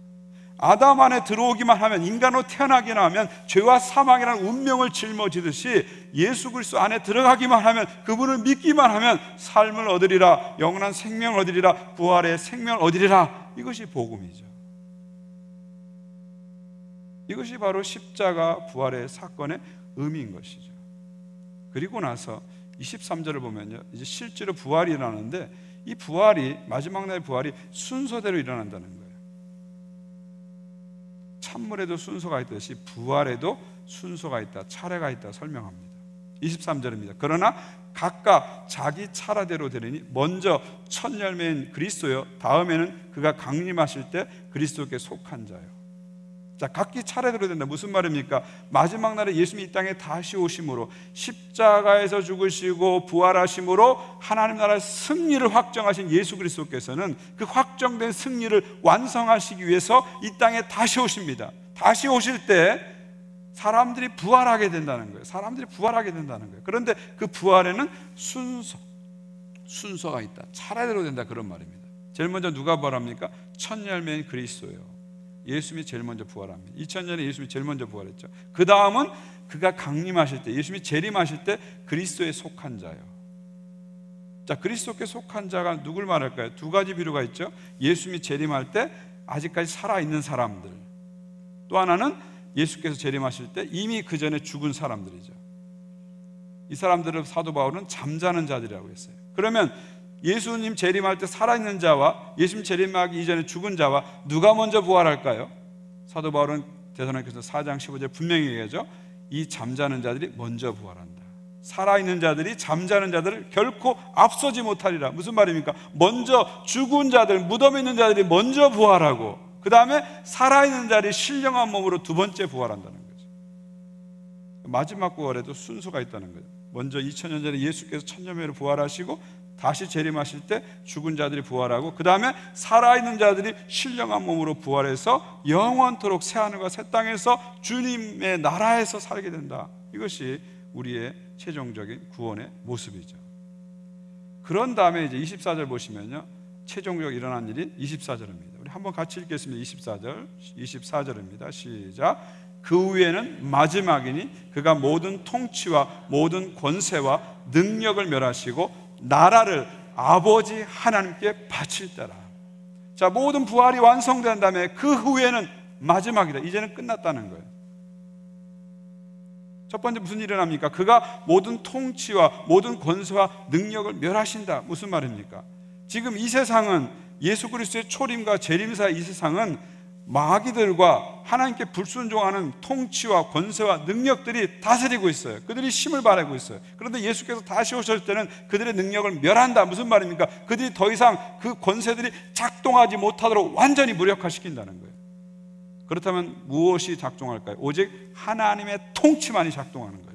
아담 안에 들어오기만 하면, 인간으로 태어나기만 하면 죄와 사망이라는 운명을 짊어지듯이 예수 그리스도 안에 들어가기만 하면, 그분을 믿기만 하면 삶을 얻으리라, 영원한 생명을 얻으리라, 부활의 생명을 얻으리라. 이것이 복음이죠. 이것이 바로 십자가 부활의 사건의 의미인 것이죠. 그리고 나서 23절을 보면요, 이제 실제로 부활이 일어나는데 이 부활이, 마지막 날의 부활이 순서대로 일어난다는 거예요. 찬물에도 순서가 있듯이 부활에도 순서가 있다, 차례가 있다 설명합니다. 23절입니다. 그러나 각각 자기 차례대로 되리니 먼저 첫 열매인 그리스도요, 다음에는 그가 강림하실 때 그리스도께 속한 자요. 자, 각기 차례대로 된다. 무슨 말입니까? 마지막 날에 예수님이 이 땅에 다시 오심으로, 십자가에서 죽으시고 부활하심으로 하나님 나라의 승리를 확정하신 예수 그리스도께서는 그 확정된 승리를 완성하시기 위해서 이 땅에 다시 오십니다. 다시 오실 때 사람들이 부활하게 된다는 거예요. 사람들이 부활하게 된다는 거예요. 그런데 그 부활에는 순서가 있다. 차례대로 된다, 그런 말입니다. 제일 먼저 누가 부활합니까? 첫 열매인 그리스도예요. 예수님이 제일 먼저 부활합니다. 2000년에 예수님이 제일 먼저 부활했죠. 그 다음은 그가 강림하실 때, 예수님이 재림하실 때 그리스도에 속한 자요. 자, 그리스도께 속한 자가 누굴 말할까요? 두 가지 비유가 있죠. 예수님이 재림할 때 아직까지 살아있는 사람들, 또 하나는 예수께서 재림하실 때 이미 그 전에 죽은 사람들이죠. 이 사람들을 사도 바울은 잠자는 자들이라고 했어요. 그러면 예수님 재림할 때 살아있는 자와 예수님 재림하기 이전에 죽은 자와 누가 먼저 부활할까요? 사도 바울은 데살로니가서 4장 15절 분명히 얘기하죠. 이 잠자는 자들이 먼저 부활한다. 살아있는 자들이 잠자는 자들을 결코 앞서지 못하리라. 무슨 말입니까? 먼저 죽은 자들, 무덤에 있는 자들이 먼저 부활하고, 그 다음에 살아있는 자들이 신령한 몸으로 두 번째 부활한다는 거죠. 마지막 부활에도 순서가 있다는 거죠. 먼저 2000년 전에 예수께서 천년매로 부활하시고 다시 재림하실 때 죽은 자들이 부활하고, 그 다음에 살아있는 자들이 신령한 몸으로 부활해서 영원토록 새하늘과 새 땅에서 주님의 나라에서 살게 된다. 이것이 우리의 최종적인 구원의 모습이죠. 그런 다음에 이제 24절 보시면요, 최종적으로 일어난 일이 24절입니다. 우리 한번 같이 읽겠습니다. 24절입니다. 시작. 그 후에는 마지막이니 그가 모든 통치와 모든 권세와 능력을 멸하시고 나라를 아버지 하나님께 바칠 때라. 자, 모든 부활이 완성된 다음에 그 후에는 마지막이다. 이제는 끝났다는 거예요. 첫 번째 무슨 일이 일어납니까? 그가 모든 통치와 모든 권세와 능력을 멸하신다. 무슨 말입니까? 지금 이 세상은, 예수 그리스도의 초림과 재림 사이 이 세상은 마귀들과 하나님께 불순종하는 통치와 권세와 능력들이 다스리고 있어요. 그들이 힘을 발휘하고 있어요. 그런데 예수께서 다시 오실 때는 그들의 능력을 멸한다. 무슨 말입니까? 그들이 더 이상 그 권세들이 작동하지 못하도록 완전히 무력화시킨다는 거예요. 그렇다면 무엇이 작동할까요? 오직 하나님의 통치만이 작동하는 거죠.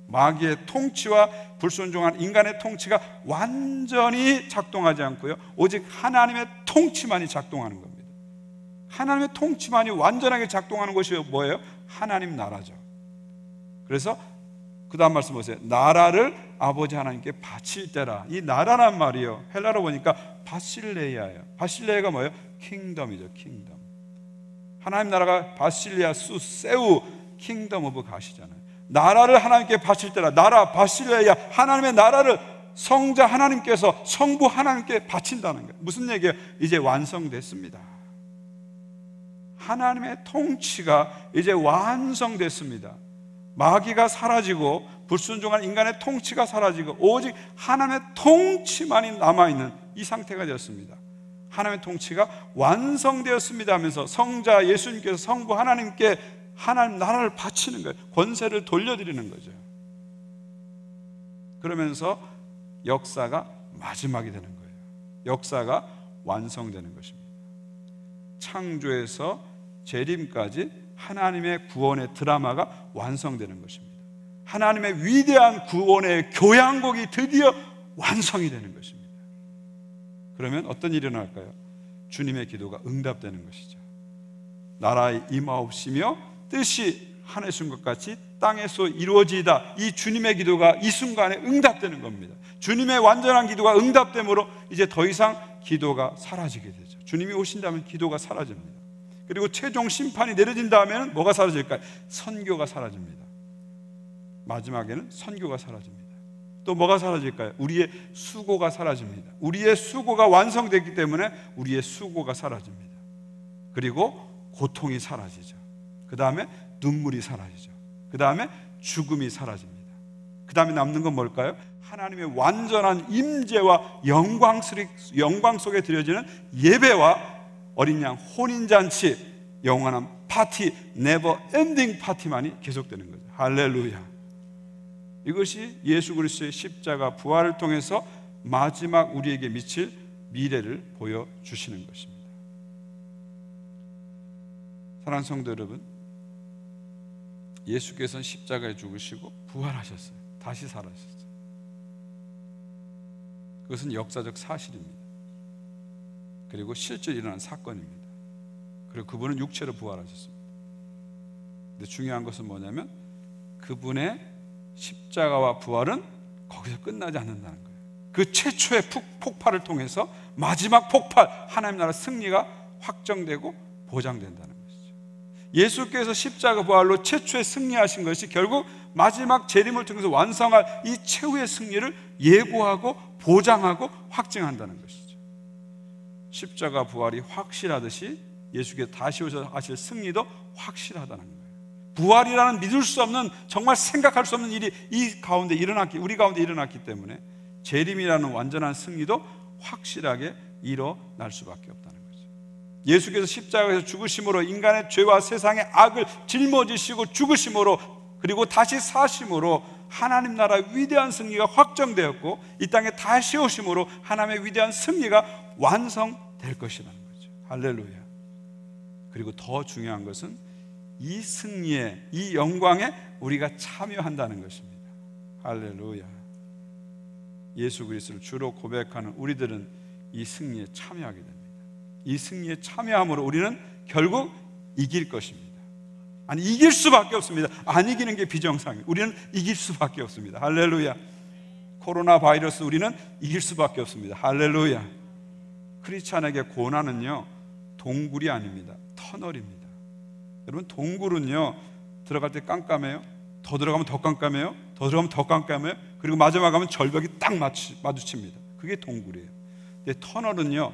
마귀의 통치와 불순종한 인간의 통치가 완전히 작동하지 않고요, 오직 하나님의 통치만이 작동하는 겁니다. 하나님의 통치만이 완전하게 작동하는 것이 뭐예요? 하나님 나라죠. 그래서 그 다음 말씀 보세요. 나라를 아버지 하나님께 바칠 때라. 이 나라란 말이요, 헬라로 보니까 바실레이아예요. 바실레이아가 뭐예요? 킹덤이죠. 킹덤. 하나님 나라가 바실레아 수 세우 킹덤 오브 가시잖아요. 나라를 하나님께 바칠 때라. 나라 바실레이아, 하나님의 나라를 성자 하나님께서, 성부 하나님께 바친다는 거예요. 무슨 얘기예요? 이제 완성됐습니다. 하나님의 통치가 이제 완성됐습니다. 마귀가 사라지고 불순종한 인간의 통치가 사라지고 오직 하나님의 통치만이 남아있는 이 상태가 되었습니다. 하나님의 통치가 완성되었습니다 하면서 성자 예수님께서 성부 하나님께 하나님 나라를 바치는 거예요. 권세를 돌려드리는 거죠. 그러면서 역사가 마지막이 되는 거예요. 역사가 완성되는 것입니다. 창조에서 재림까지 하나님의 구원의 드라마가 완성되는 것입니다. 하나님의 위대한 구원의 교향곡이 드디어 완성이 되는 것입니다. 그러면 어떤 일이 일어날까요? 주님의 기도가 응답되는 것이죠. 나라의 임하옵시며 뜻이 하늘에 이룬 것 같이 땅에서 이루어지이다. 이 주님의 기도가 이 순간에 응답되는 겁니다. 주님의 완전한 기도가 응답됨으로 이제 더 이상 기도가 사라지게 되죠. 주님이 오신다면 기도가 사라집니다. 그리고 최종 심판이 내려진 다음에는 뭐가 사라질까요? 선교가 사라집니다. 마지막에는 선교가 사라집니다. 또 뭐가 사라질까요? 우리의 수고가 사라집니다. 우리의 수고가 완성됐기 때문에 우리의 수고가 사라집니다. 그리고 고통이 사라지죠. 그 다음에 눈물이 사라지죠. 그 다음에 죽음이 사라집니다. 그 다음에 남는 건 뭘까요? 하나님의 완전한 임재와 영광 속에 드려지는 예배와 어린 양 혼인잔치, 영원한 파티, 네버 엔딩 파티만이 계속되는 거죠. 할렐루야. 이것이 예수 그리스도의 십자가 부활을 통해서 마지막 우리에게 미칠 미래를 보여주시는 것입니다. 사랑하는 성도 여러분, 예수께서는 십자가에 죽으시고 부활하셨어요. 다시 살아셨어요. 그것은 역사적 사실입니다. 그리고 실제로 일어난 사건입니다. 그리고 그분은 육체로 부활하셨습니다. 근데 중요한 것은 뭐냐면 그분의 십자가와 부활은 거기서 끝나지 않는다는 거예요. 그 최초의 폭발을 통해서 마지막 폭발, 하나님 나라 승리가 확정되고 보장된다는 것이죠. 예수께서 십자가 부활로 최초의 승리하신 것이 결국 마지막 재림을 통해서 완성할 이 최후의 승리를 예고하고 보장하고 확증한다는 것이죠. 십자가 부활이 확실하듯이 예수께서 다시 오셔서 하실 승리도 확실하다는 거예요. 부활이라는 믿을 수 없는, 정말 생각할 수 없는 일이 이 가운데 일어났기, 우리 가운데 일어났기 때문에 재림이라는 완전한 승리도 확실하게 일어날 수밖에 없다는 거죠. 예수께서 십자가에서 죽으심으로 인간의 죄와 세상의 악을 짊어지시고 죽으심으로, 그리고 다시 사심으로 하나님 나라의 위대한 승리가 확정되었고, 이 땅에 다시 오심으로 하나님의 위대한 승리가 완성될 것이라는 거죠. 할렐루야. 그리고 더 중요한 것은 이 승리에, 이 영광에 우리가 참여한다는 것입니다. 할렐루야. 예수 그리스도를 주로 고백하는 우리들은 이 승리에 참여하게 됩니다. 이 승리에 참여함으로 우리는 결국 이길 것입니다. 아니, 이길 수밖에 없습니다. 안 이기는 게 비정상이에요. 우리는 이길 수밖에 없습니다. 할렐루야. 코로나 바이러스 우리는 이길 수밖에 없습니다. 할렐루야. 크리스찬에게 고난은요, 동굴이 아닙니다. 터널입니다. 여러분, 동굴은요, 들어갈 때 깜깜해요. 더 들어가면 더 깜깜해요. 더 들어가면 더 깜깜해요. 그리고 마지막 가면 절벽이 딱 마주칩니다. 그게 동굴이에요. 근데 터널은요,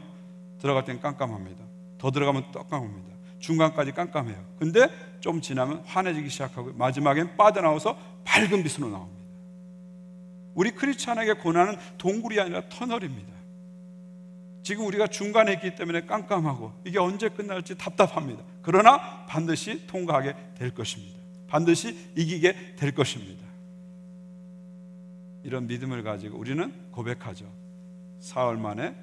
들어갈 땐 깜깜합니다. 더 들어가면 또 깜깜합니다. 중간까지 깜깜해요. 근데 좀 지나면 환해지기 시작하고 마지막엔 빠져나와서 밝은 빛으로 나옵니다. 우리 크리스찬에게 고난은 동굴이 아니라 터널입니다. 지금 우리가 중간에 있기 때문에 깜깜하고 이게 언제 끝날지 답답합니다. 그러나 반드시 통과하게 될 것입니다. 반드시 이기게 될 것입니다. 이런 믿음을 가지고 우리는 고백하죠. 사흘 만에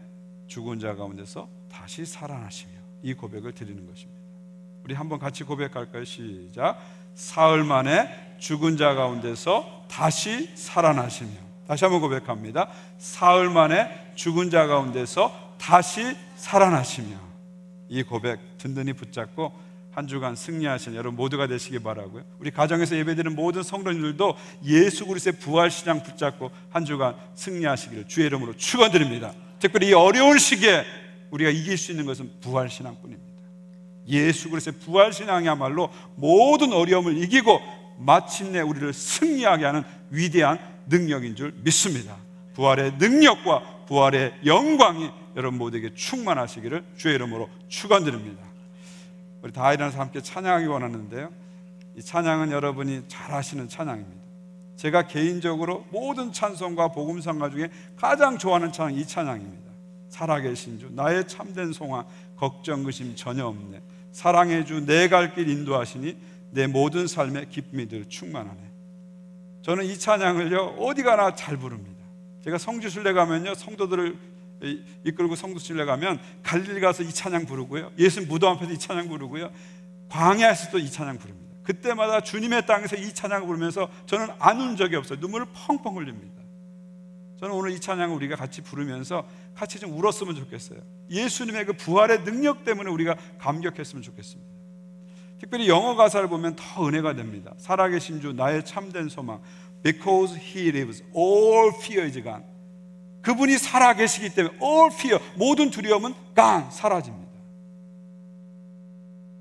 죽은 자 가운데서 다시 살아나시며, 이 고백을 드리는 것입니다. 우리 한번 같이 고백할까요? 시작. 사흘 만에 죽은 자 가운데서 다시 살아나시며. 다시 한번 고백합니다. 사흘 만에 죽은 자 가운데서 다시 살아나시며. 이 고백 든든히 붙잡고 한 주간 승리하신 여러분 모두가 되시기 바라고요. 우리 가정에서 예배드리는 모든 성도님들도 예수 그리스도의 부활신앙 붙잡고 한 주간 승리하시기를 주의 이름으로 축원드립니다. 특별히 이 어려운 시기에 우리가 이길 수 있는 것은 부활신앙뿐입니다. 예수 그리스도의 부활신앙이야말로 모든 어려움을 이기고 마침내 우리를 승리하게 하는 위대한 능력인 줄 믿습니다. 부활의 능력과 부활의 영광이 여러분 모두에게 충만하시기를 주의 이름으로 축원드립니다. 우리 다 일어나서 함께 찬양하기 원하는데요, 이 찬양은 여러분이 잘 아시는 찬양입니다. 제가 개인적으로 모든 찬송과 복음성가 중에 가장 좋아하는 찬양, 이 찬양입니다. 살아계신 주, 나의 참된 소망, 걱정 의심 전혀 없네. 사랑의 주, 내 갈 길 인도하시니 내 모든 삶의 기쁨이들 충만하네. 저는 이 찬양을요, 어디 가나 잘 부릅니다. 제가 성지순례 가면요, 성도들을 이끌고 성지순례 가면 갈릴리 가서 이 찬양 부르고요, 예수님 무덤 앞에서 이 찬양 부르고요, 광야에서도 이 찬양 부릅니다. 그때마다 주님의 땅에서 이 찬양을 부르면서 저는 안 운 적이 없어요. 눈물을 펑펑 흘립니다. 저는 오늘 이 찬양을 우리가 같이 부르면서 같이 좀 울었으면 좋겠어요. 예수님의 그 부활의 능력 때문에 우리가 감격했으면 좋겠습니다. 특별히 영어 가사를 보면 더 은혜가 됩니다. 살아계신 주, 나의 참된 소망, Because He lives, all fear is gone. 그분이 살아계시기 때문에 all fear, 모든 두려움은 gone, 사라집니다.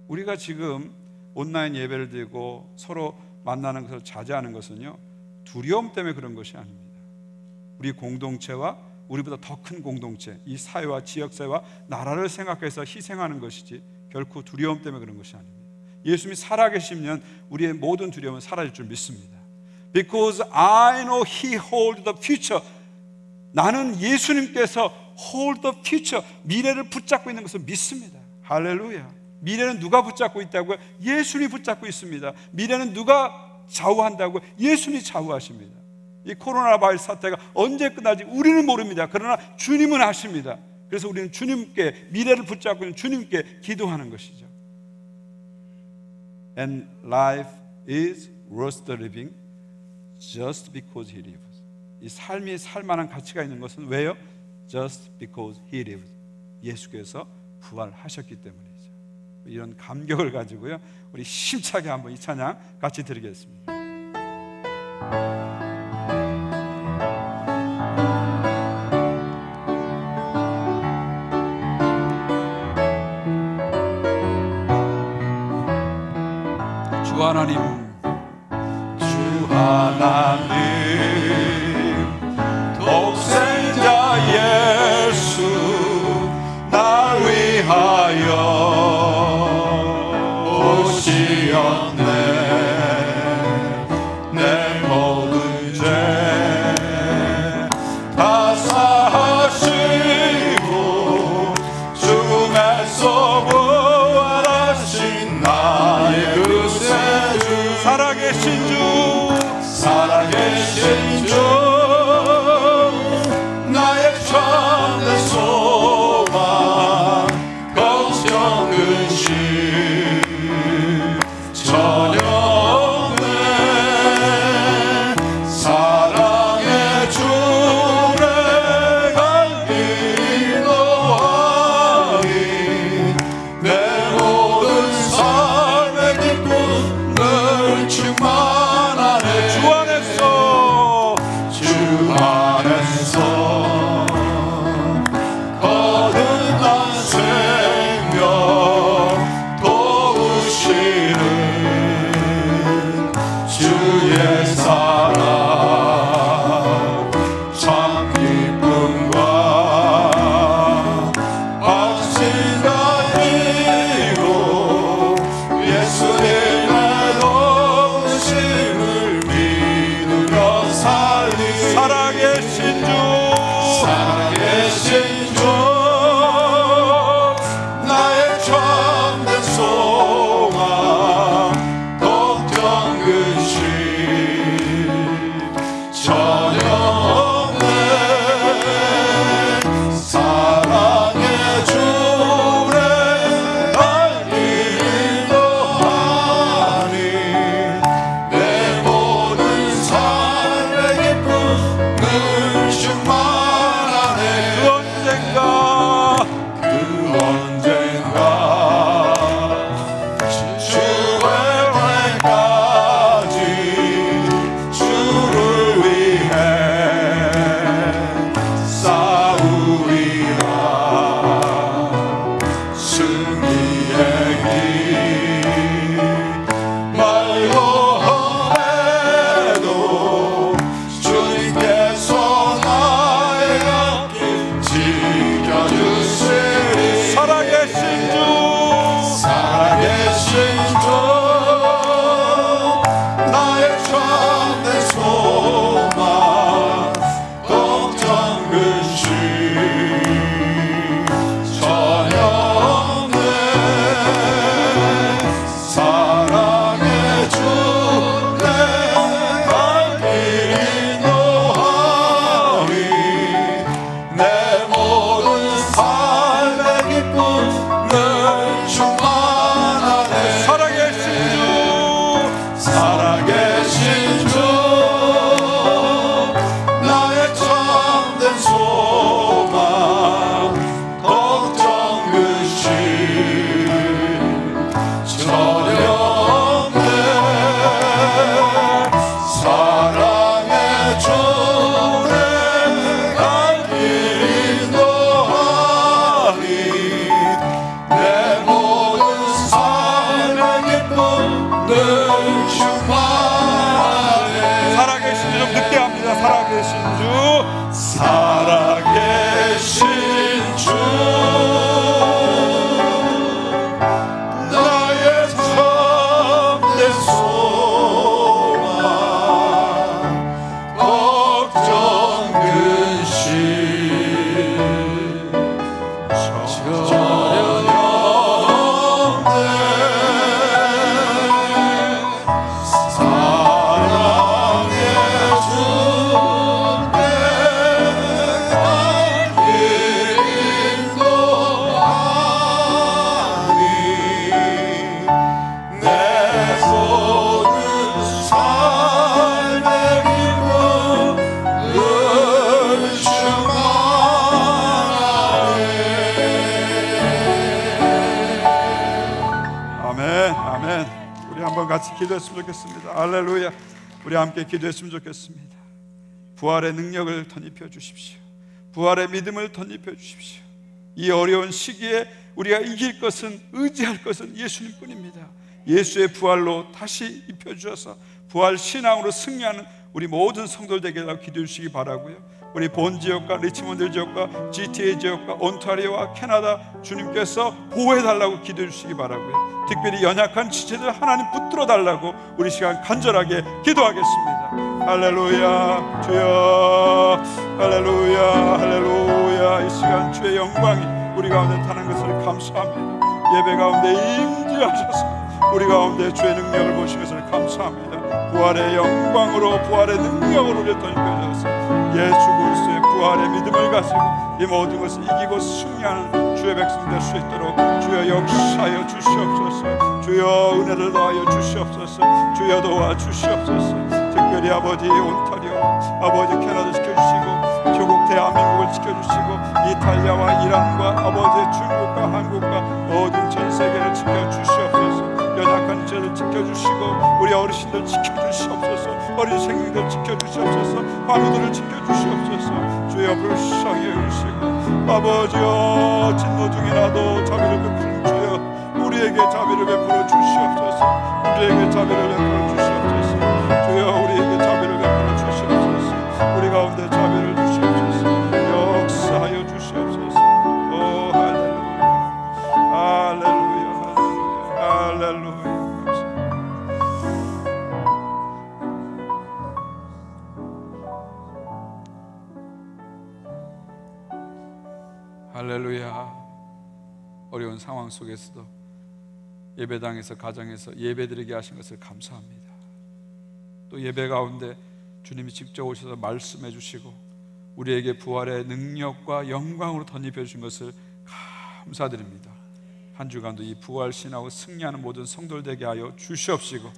우리가 지금 온라인 예배를 드리고 서로 만나는 것을 자제하는 것은요, 두려움 때문에 그런 것이 아닙니다. 우리 공동체와 우리보다 더 큰 공동체, 이 사회와 지역사회와 나라를 생각해서 희생하는 것이지 결코 두려움 때문에 그런 것이 아닙니다. 예수님이 살아계시면 우리의 모든 두려움은 사라질 줄 믿습니다. Because I know He holds the future. 나는 예수님께서 hold the future, 미래를 붙잡고 있는 것을 믿습니다. 할렐루야. 미래는 누가 붙잡고 있다고요? 예수님이 붙잡고 있습니다. 미래는 누가 좌우한다고요? 예수님이 좌우하십니다. 이 코로나 바이러스 사태가 언제 끝날지 우리는 모릅니다. 그러나 주님은 아십니다. 그래서 우리는 주님께, 미래를 붙잡고 있는 주님께 기도하는 것이죠. And life is worth the living just because he lives. 이 삶이 살만한 가치가 있는 것은 왜요? Just because he lives. 예수께서 부활하셨기 때문이죠. 이런 감격을 가지고요, 우리 힘차게 한번 이 찬양 같이 드리겠습니다. 주 하나님, 주 하나님, 독생자 예수 날 위하여 오시었네. 내 모든 죄 다 사하시고 죽음에서 부활하신 나의 구세주, 살아계신 주, 살아계신 주, 나의 참된 소망, 걱정 근심 전혀 없네. 사랑의 주를 갈 길 너와이 내 모든 삶의 기쁨 늘 충만하네. 주 안에서, 주 안에서 거듭난 생명 도우시는 주의 사랑, 참 기쁨과 확신 가지고 예수님의 도우심을 믿으며 살리. 살아계신 주, 살아계신 주, 나의 참된 소망, 걱정 근심 전혀 없네. 사랑의 주를 알기도 하니 내 모든 삶의 기쁨 늘 충만하네. 그 언젠가 주의 날까지 주를 위해 싸우리라. 승리의 길 말고 험해도 주님께서 나의 앞길 지켜주시리. 살아계신 주, 살아계신 주, 나의 참된 소망, 걱정 근심 전혀 없네. 사랑의 주 내 갈 길이 노하리 내 모든 삶의 기쁨 늘 충만하네. 살아계신 주, 살아계신 주, 나의 참된 소망, 걱정 근심 전혀 없네. 사랑의 주 내 갈 길이 노하리 내 모든 삶의 기쁨 늘 충만하네. 살아계신 주, 좀 늦게 합니다. 살아계신 주, 살아계신 주, 나의 참된 소망, 걱정 근심 전혀 없네. 같이 기도했으면 좋겠습니다. 할렐루야. 우리 함께 기도했으면 좋겠습니다. 부활의 능력을 덧입혀 주십시오. 부활의 믿음을 덧입혀 주십시오. 이 어려운 시기에 우리가 이길 것은, 의지할 것은 예수님뿐입니다. 예수의 부활로 다시 입혀주셔서 부활 신앙으로 승리하는 우리 모든 성도들 되게 기도해 주시기 바라고요. 우리 본 지역과 리치몬드 지역과 GTA 지역과 온타리오와 캐나다 주님께서 보호해달라고 기도해 주시기 바라고요. 특별히 연약한 지체들 하나님 붙들어 달라고 우리 시간 간절하게 기도하겠습니다. 할렐루야. 주여, 할렐루야, 할렐루야. 이 시간 주의 영광이 우리 가운데 타는 것을 감사합니다. 예배 가운데 임재하셔서 우리 가운데 주의 능력을 보신 것을 감사합니다. 부활의 영광으로, 부활의 능력으로 우리를 덧입혀주셔서 예수 그리스도의 부활의 믿음을 가지고 이 모든 것을 이기고 승리하는 주의 백성 될 수 있도록 주여 역사하여 주시옵소서. 주여 은혜를 더하여 주시옵소서. 주여 도와주시옵소서. 특별히 아버지 온타리오, 아버지 캐나다 지켜주시고 조국 대한민국을 지켜주시고 이탈리아와 이란과 아버지 중국과 한국과 모든 전 세계를 지켜주시옵소서. 연약한 자를 지켜주시고 우리 어르신들 지켜주시옵소서. 어린 생명들 지켜주시옵소서. 환우들을 지켜주시옵소서. 주여 불쌍히 여기시고 아버지여 진노 중이라도 자비를 베푸는 주여 우리에게 자비를 베풀어 주시옵소서. 우리에게 자비를 베풀어 주시옵소서. 주여 우리에게 자비를 베풀어 주시옵소서. 우리 가운데 자비를 주시옵소서. 역사하여 주시옵소서. 오 할렐루야, 할렐루야, 할렐루야. 할렐루야. 어려운 상황 속에서도 예배당에서 가정에서 예배드리게 하신 것을 감사합니다. 또 예배 가운데 주님이 직접 오셔서 말씀해 주시고 우리에게 부활의 능력과 영광으로 덧입혀 주신 것을 감사드립니다. 한 주간도 이 부활 신하고 승리하는 모든 성도들 되게 하여 주시옵시고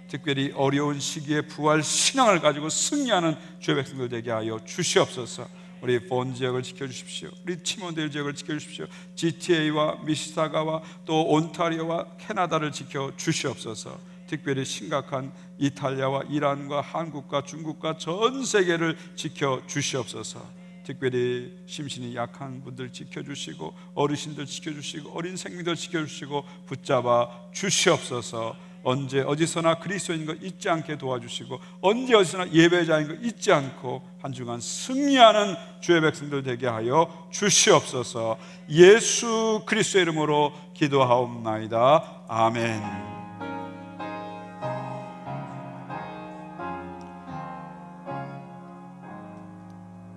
특별히 어려운 시기에 부활 신앙을 가지고 승리하는 주의 백성들 되게 하여 주시옵소서. 우리 본 지역을 지켜주십시오. 리치몬드 지역을 지켜주십시오. GTA와 미시사가와 또 온타리오와 캐나다를 지켜주시옵소서. 특별히 심각한 이탈리아와 이란과 한국과 중국과 전 세계를 지켜주시옵소서. 특별히 심신이 약한 분들 지켜주시고 어르신들 지켜주시고 어린 생명들 지켜주시고 붙잡아 주시옵소서. 언제 어디서나 그리스도인 거 잊지 않게 도와주시고 언제 어디서나 예배자인 거 잊지 않고 한 주간 승리하는 주의 백성들 되게 하여 주시옵소서. 예수 그리스도의 이름으로 기도하옵나이다. 아멘.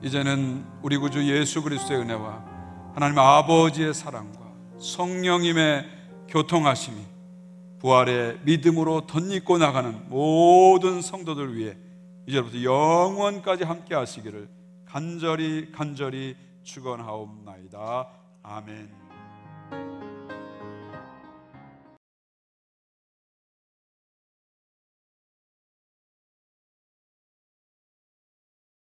이제는 우리 구주 예수 그리스도의 은혜와 하나님 아버지의 사랑과 성령님의 교통하심이 부활의 믿음으로 덧입고 나가는 모든 성도들 위해 이제부터 영원까지 함께 하시기를 간절히 축원하옵나이다. 아멘.